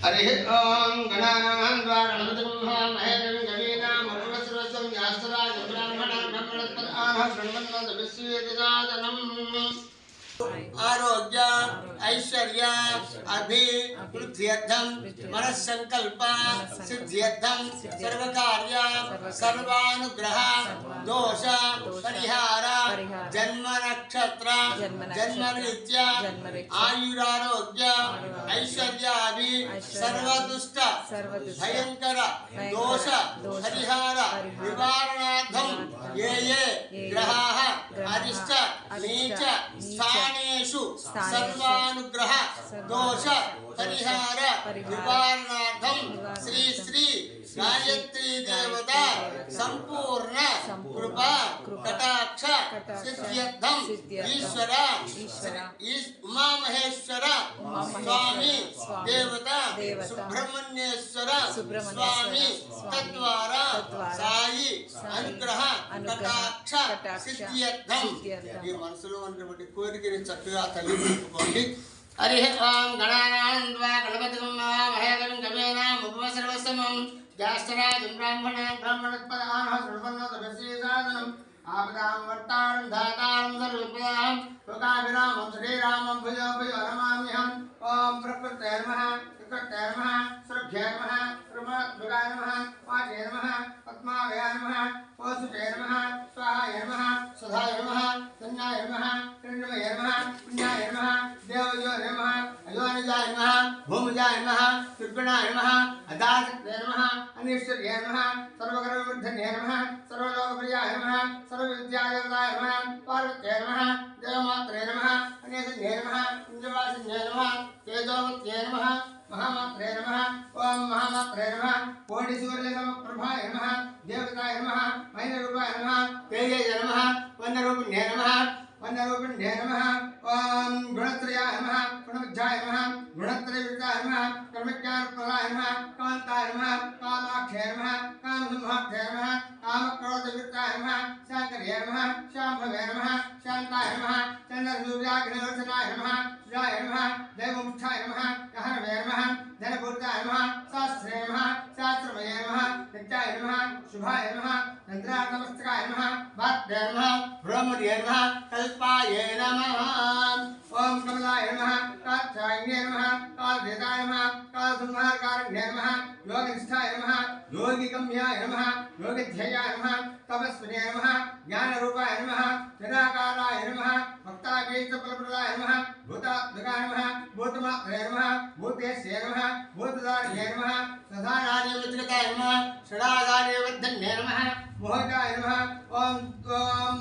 हरि ओम गणानां द्वा गणपतिं महेन्द्रं गवीनां सर्वस्वं यास्तराज ब्राह्मणान् ब्रह्मणस्पदानः ब्रह्मन्वन्त विश्वेदजातनम् आरोग्य ऐश्वर्य अभिवृद्ध्यर्थम मनस्संकल्प सिद्ध्यर्थम सर्वकार्य सर्वानुग्रह दोष परिहार जन्म नक्षत्र जन्मरीत्या आयुरारोग्य ऐश्वर्यादि सर्वदुष्ट भयंकर दोष परिहार निवारणार्थम ये ग्रहाः अरिष्ट नीच स्थानेषु सर्वानुग्रह दोष परिहार निवारणार्थम श्री श्री गायत्री देवता संपूर्ण कृपा कटाक्ष सिद्ध्यर्थम ईश्वर उमा महेश्वर स्वामी देवता सुब्रह्मण्येश्वर स्वामी तद्वारा साई अनुग्रह कटाक्ष सिद्ध्यर्थम ये मनसुलो ఉన్నటువంటి కోరికని చక్కగా తల్లించుకోండి हरि ओम गणानां द्वा गणपतिं महेन्द्रं गवेनां उपसर्वसमं ज्येष्ठराजं ब्राह्मणान् ब्राह्मणस्पदानः सर्वन्नतपस्येसादनम् आपदां वर्तारं धातारं सर्वविद्यां लोकाभिरामं श्रीरामं भुजो भुजो नमाम्यहम् ओम प्रकृते नमः विकृते नमः सर्वभ्ये नमः प्रमात्मकाय नमः वाचे नमः पद्मावय नमः वसुते नमः स्वाहाय नमः सदाय नमः संज्ञाय नमः कृण्डमय नमः पुण्याय नमः देवयो नमः अयोनिजाय नमः भूमिजाय नमः त्रिगुणाय नमः अदासक्ते नमः अनिश्वर्याय नमः सर्वकर्मवर्धन्ये नमः सर्वलोकप्रियाय नमः सर्वविद्यादेवताय नमः पार्वत्यै नमः देवमात्रे नमः अनेसन्ये नमः इन्द्रवासिन्ये नमः तेजोवत्यै नमः महामात्रे नमः ओम महामात्रे नमः कोटिसूर्यसमप्रभाय नमः देवताय नमः महिनरूपाय नमः तेजय नमः वन्दरूपिण्ये नमः वन्दरूपिण्ये नमः ओम गुणत्रयाय नमः गुणविद्याय नमः गुणत्रयविद्याय नमः कर्मज्ञानप्रदाय नमः कान्ताय नमः कामाख्ये नमः कामसंहार्थे नमः कामक्रोधविद्याय नमः शाङ्कर्ये नमः शाम्भवे नमः शान्ताय नमः चन्द्रसूर्याग्निलोचनाय नमः शिवाय नमः दैवमुष्ठाय नमः यहनवे नमः धनपूर्ताय नमः शास्त्रे नमः शास्त्रमये नमः नित्याय नमः शुभाय नमः चन्द्रार्कमस्तकाय नमः भात्ये नमः ब्रह्मणे नमः कल्पाय नमः ओम कमलाय नमः कात्यायने नमः कालभेदाय नमः कालसंहारकारण्ये नमः योगनिष्ठाय नमः योगिगम्याय नमः योगिध्ययाय नमः तपस्विने नमः ज्ञानरूपाय नमः निराकाराय नमः भक्ताभीष्टफलप्रदाय नमः भूतात्मकाय नमः भूतमात्रे नमः भूतेश्ये नमः भूतधारिणे नमः सदानार्यवज्रताय नमः षडाधार्यवर्धन्ये नमः मोहिताय नमः ओम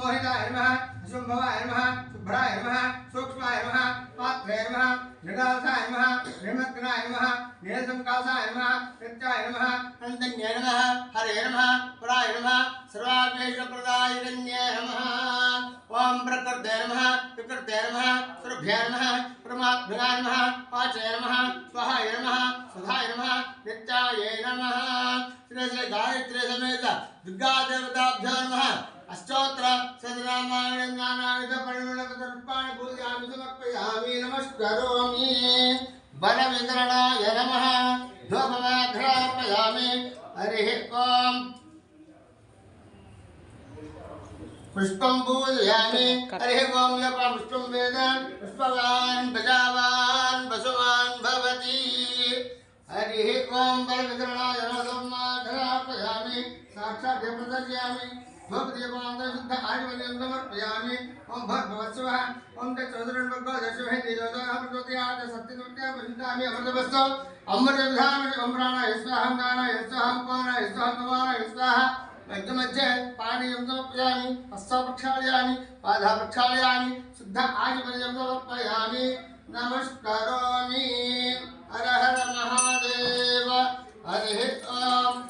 मोहिताय नमः शुंभवाय नमः शुभ्राय नमः सूक्ष्माय नमः पात्रे नमः जडासाय नमः निर्मग्नाय नमः नीलसंकासाय नमः नित्याय नमः नन्दन्ये नमः हरे नमः पुराय नमः सर्वाभीष्टप्रदायिन्ये नमः ओम प्रकृते नमः विकृते नमः सर्वभ्ये नमः परमात्मने नमः वाचे नमः स्वाहाय नमः सुधाय नमः नित्याय नमः श्री गायत्री समेत दुर्गा देवताभ्यो नमः अष्टोत्तर सदनामायण ज्ञानायुध परिमलपदर्पाणि पूजयामि समर्पयामि नमस्करोमि बलवितरणाय नमः धूपमाघ्रापयामि हरिः ओम पुष्पं पूजयामि हरिः ओम यः पुष्पं वेद पुष्पवान् प्रजावान् वसुवान् भवति हरिः ओम बलवितरणाय नमः साक्षात् प्रदर्शयामि भवदीपांतर शुद्ध आयुर्वेदं समर्पयामि ओम भगवत्सवः ओम तत्सोदरं भगवद्दशमहे तेजोदः प्रचोदयात् सत्यनित्या प्रसिद्धामि अमृतवस्तु अमृतधाम ओम प्राणाय स्वाहा गानाय स्वाहा पानाय स्वाहा कमानाय स्वाहा मध्य पानीयं समर्पयामि हस्तौ प्रक्षालयामि पादौ प्रक्षालयामि शुद्ध आयुर्वेदं समर्पयामि नमस्करोमि हर हर महादेव हरिः ओम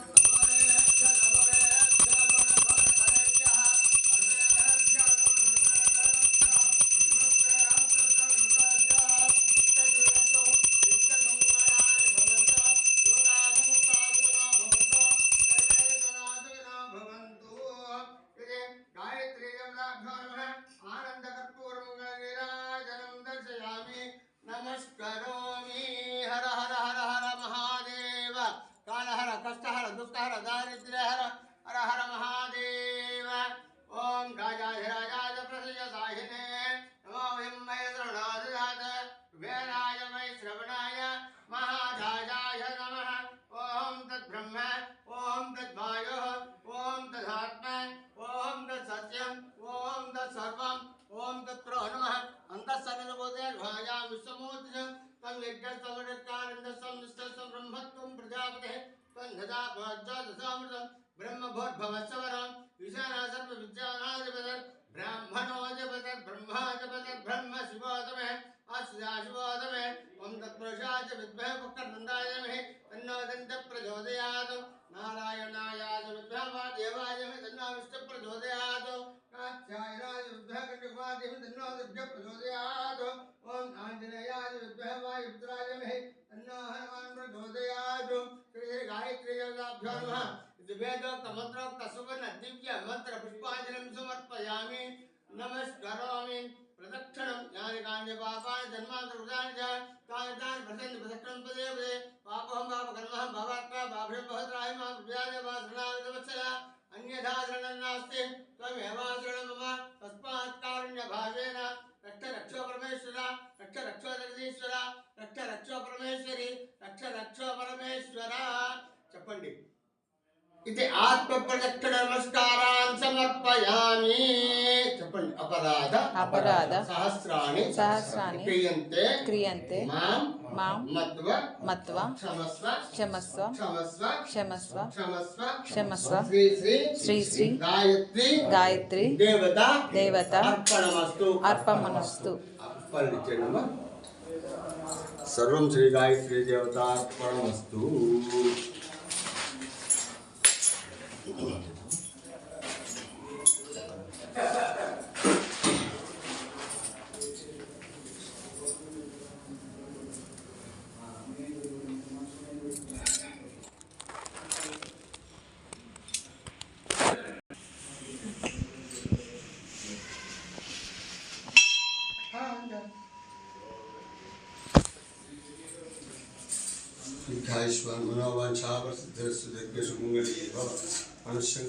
नमस्करोमि प्रदक्षिणं ज्ञानि कान्य पापानि जन्मान्तरकृतानि च तानि तानि प्रसन्ति प्रदक्षिणं पदे पदे पापोऽहं पापकर्महं भवात्मा पापं भवत्राहि मां प्रजाने वा शरणागतवत्सल अन्यथा शरणं नास्ति त्वमेवाशरणं मम तस्मात् कारुण्यभावेन रक्ष रक्षो परमेश्वर रक्ष रक्षो जगदीश्वर रक्ष रक्षो परमेश्वरी रक्ष रक्षो परमेश्वर చెప్పండి इति आत्मप्रदक्षिण नमस्कारान् समर्पयामि చెప్పండి अपराध सहस्राणि क्रियन्ते मां मत्वा क्षमस्व श्री श्री गायत्री देवता अर्पणमस्तु सर्वं श्री गायत्री देवता अर्पणमस्तु दीर्घायुष्मान मनोवांछाप्रसिद्धिरस्तु दीर्घेषु मंगले भव मनुष्यं